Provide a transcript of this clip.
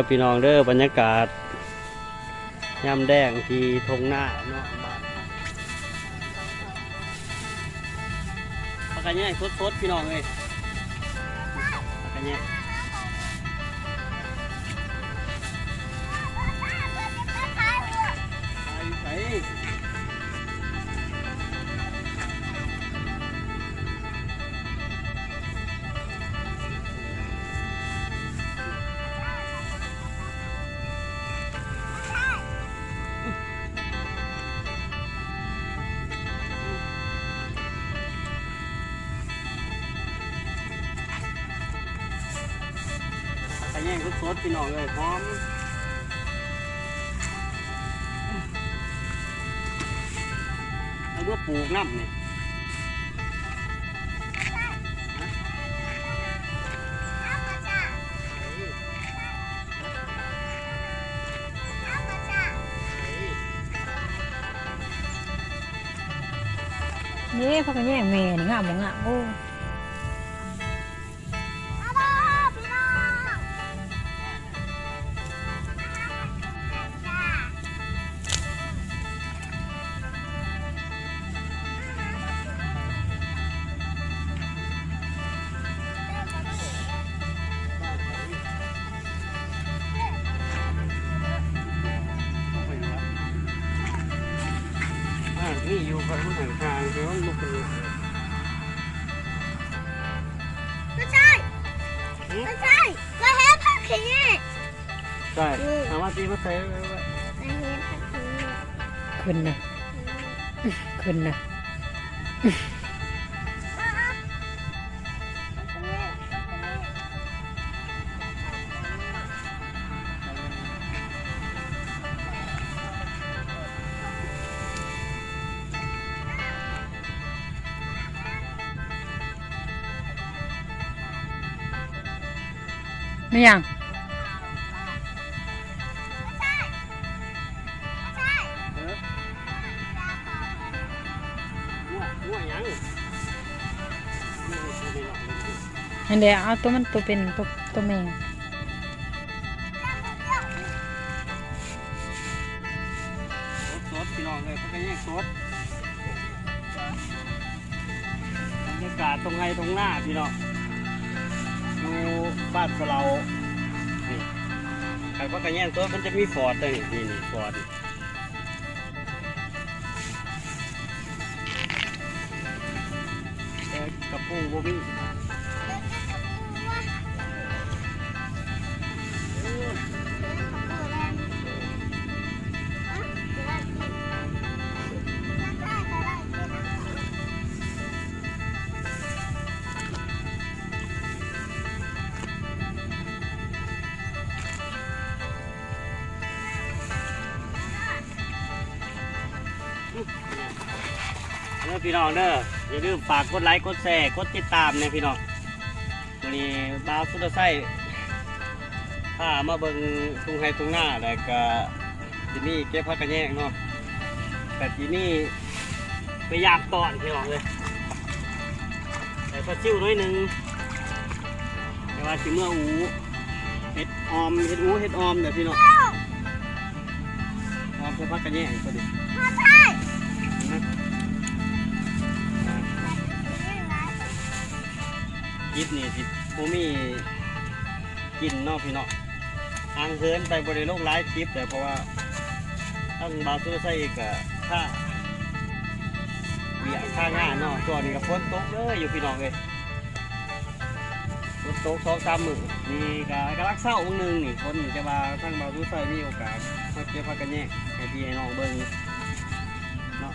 พี่น้องเด้อบรรยากาศยามแดงที่ทงหน้าเนาะบ้านปากกาแยกสดๆพี่น้องเลยปากกาแยกไปแย่งสดๆพี่น้องเลยพร้อมแล้วก็ปลูกน้ำนี่นี่พักกันแย่งแม่นี่งามบ่งามโอ้นี่อยู่ฝั่งข้างทางเดี๋ยวลูกเป็นไม่ใช่ไม่ใช่มาเห็นผักขี้นี่ใช่ถามว่าตีมาใส่ไว้มาเห็นผักขี้นี่ขึ้นนะขึ้นนะไม่ยังอันเดียวเอาตัวมันตัวเป็นตัวแมงสดพี่น้องเลยเขาก็แยกสดบรรยากาศตรงไฮตรงหน้าพี่น้องดูบ้านเรานี่ใครว่ากันแย่งตัวมันจะมีฟอร์ดเลยนี่ฟอร์ดกระปุกโบวี่พี่น้องเด้ออย่าลืมฝากกดไลค์กดแชร์กดติดตามเนี่ยพี่น้องวันนี้บ่าวสุดไส้ถ้ามาเบิ่งทุ่งไฮทุ่งหน้าแล้วก็ที่นี่เก็บผักกระแยงเนาะแต่ที่นี่ไปยากตอนพี่น้องเลยแต่ปลาซิ่วน้อยหนึ่งแต่ว่าสิเมื่ออูเห็ดออมเห็ดอูเห็ดออมเดี๋ยวพี่น้องออมเพื่อผักกระแยงก็ดีกินนี่สิผมมีกินนอกพี่น้องทางเฮินไปบริโภคไลฟ์คลิปแต่เพราะว่าต้องบาซูใส่กับค่าเบี้ยค่างานเนาะส่วนนี้กับฝนตกเลยอยู่พี่น้องเลยฝนตก2-3 มื้อนี่ก็รักเศร้าวันนึงนี่คนจะมาทั้งบาซูใส่มีโอกาสมาเก็บผักกันแยกให้พี่ให้น้องเบิ่งเนาะ